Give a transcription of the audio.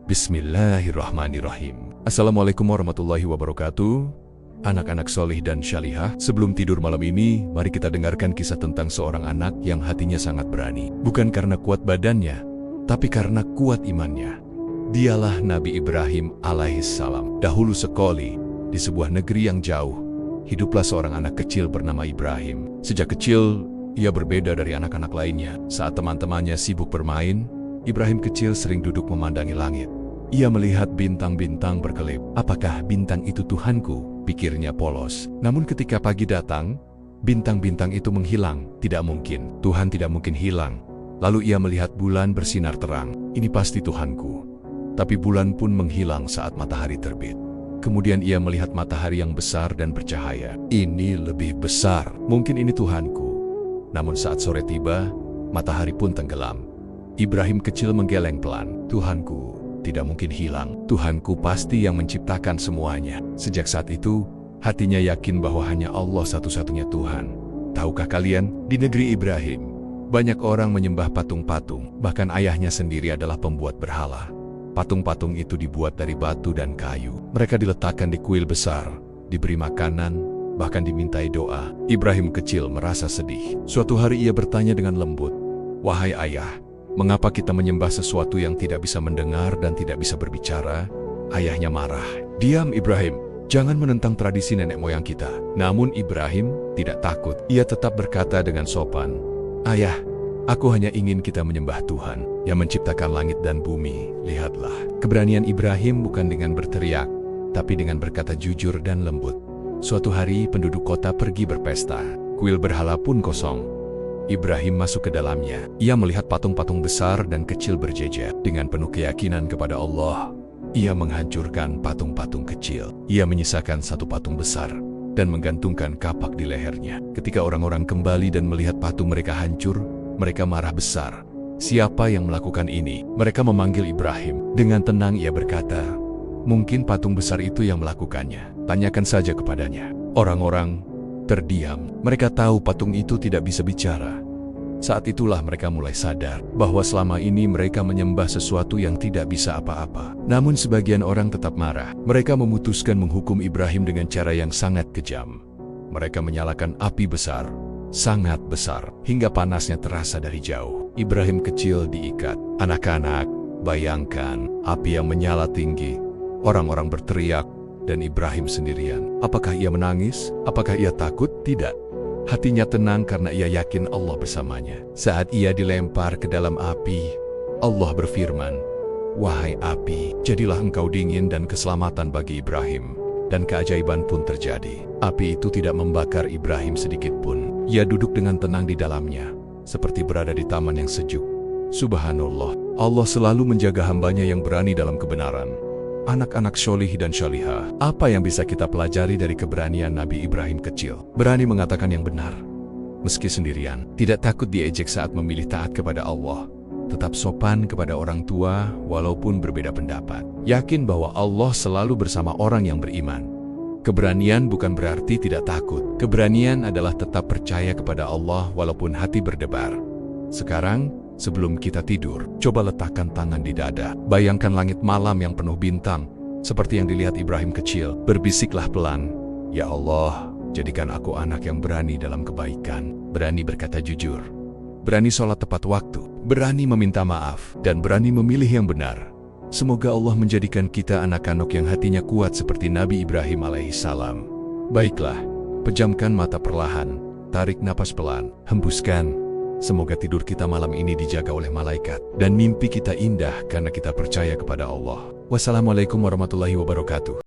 Bismillahirrahmanirrahim. Assalamualaikum warahmatullahi wabarakatuh. Anak-anak solih dan syalihah, sebelum tidur malam ini, mari kita dengarkan kisah tentang seorang anak yang hatinya sangat berani. Bukan karena kuat badannya, tapi karena kuat imannya. Dialah Nabi Ibrahim alaihissalam. Dahulu sekali, di sebuah negeri yang jauh, hiduplah seorang anak kecil bernama Ibrahim. Sejak kecil, ia berbeda dari anak-anak lainnya. Saat teman-temannya sibuk bermain, Ibrahim kecil sering duduk memandangi langit. Ia melihat bintang-bintang berkelip. Apakah bintang itu Tuhanku? Pikirnya polos. Namun ketika pagi datang, bintang-bintang itu menghilang. Tidak mungkin, Tuhan tidak mungkin hilang. Lalu ia melihat bulan bersinar terang. Ini pasti Tuhanku. Tapi bulan pun menghilang saat matahari terbit. Kemudian ia melihat matahari yang besar dan bercahaya. Ini lebih besar. Mungkin ini Tuhanku. Namun saat sore tiba, matahari pun tenggelam. Ibrahim kecil menggeleng pelan. Tuhanku tidak mungkin hilang. Tuhanku pasti yang menciptakan semuanya. Sejak saat itu, hatinya yakin bahwa hanya Allah satu-satunya Tuhan. Tahukah kalian, di negeri Ibrahim, banyak orang menyembah patung-patung. Bahkan ayahnya sendiri adalah pembuat berhala. Patung-patung itu dibuat dari batu dan kayu. Mereka diletakkan di kuil besar, diberi makanan, bahkan dimintai doa. Ibrahim kecil merasa sedih. Suatu hari ia bertanya dengan lembut, "Wahai ayah, mengapa kita menyembah sesuatu yang tidak bisa mendengar dan tidak bisa berbicara?" Ayahnya marah. "Diam Ibrahim, jangan menentang tradisi nenek moyang kita." Namun Ibrahim tidak takut. Ia tetap berkata dengan sopan, "Ayah, aku hanya ingin kita menyembah Tuhan yang menciptakan langit dan bumi. Lihatlah." Keberanian Ibrahim bukan dengan berteriak, tapi dengan berkata jujur dan lembut. Suatu hari penduduk kota pergi berpesta. Kuil berhala pun kosong. Ibrahim masuk ke dalamnya. Ia melihat patung-patung besar dan kecil berjejer. Dengan penuh keyakinan kepada Allah, ia menghancurkan patung-patung kecil. Ia menyisakan satu patung besar dan menggantungkan kapak di lehernya. Ketika orang-orang kembali dan melihat patung mereka hancur, mereka marah besar. Siapa yang melakukan ini? Mereka memanggil Ibrahim. Dengan tenang ia berkata, "Mungkin patung besar itu yang melakukannya. Tanyakan saja kepadanya." Orang-orang terdiam. Mereka tahu patung itu tidak bisa bicara. Saat itulah mereka mulai sadar bahwa selama ini mereka menyembah sesuatu yang tidak bisa apa-apa. Namun sebagian orang tetap marah. Mereka memutuskan menghukum Ibrahim dengan cara yang sangat kejam. Mereka menyalakan api besar, sangat besar, hingga panasnya terasa dari jauh. Ibrahim kecil diikat. Anak-anak, bayangkan api yang menyala tinggi. Orang-orang berteriak, dan Ibrahim sendirian. Apakah ia menangis? Apakah ia takut? Tidak. Hatinya tenang karena ia yakin Allah bersamanya. Saat ia dilempar ke dalam api, Allah berfirman, "Wahai api, jadilah engkau dingin dan keselamatan bagi Ibrahim." Dan keajaiban pun terjadi. Api itu tidak membakar Ibrahim sedikit pun. Ia duduk dengan tenang di dalamnya, seperti berada di taman yang sejuk. Subhanallah, Allah selalu menjaga hambanya yang berani dalam kebenaran. Anak-anak syolih dan syalihah, apa yang bisa kita pelajari dari keberanian Nabi Ibrahim kecil? Berani mengatakan yang benar, meski sendirian. Tidak takut diejek saat memilih taat kepada Allah. Tetap sopan kepada orang tua, walaupun berbeda pendapat. Yakin bahwa Allah selalu bersama orang yang beriman. Keberanian bukan berarti tidak takut. Keberanian adalah tetap percaya kepada Allah walaupun hati berdebar. Sekarang, sebelum kita tidur, coba letakkan tangan di dada. Bayangkan langit malam yang penuh bintang, seperti yang dilihat Ibrahim kecil. Berbisiklah pelan, "Ya Allah, jadikan aku anak yang berani dalam kebaikan, berani berkata jujur, berani sholat tepat waktu, berani meminta maaf, dan berani memilih yang benar." Semoga Allah menjadikan kita anak-anak yang hatinya kuat seperti Nabi Ibrahim alaihissalam. Baiklah, pejamkan mata perlahan, tarik napas pelan, hembuskan. Semoga tidur kita malam ini dijaga oleh malaikat, dan mimpi kita indah karena kita percaya kepada Allah. Wassalamualaikum warahmatullahi wabarakatuh.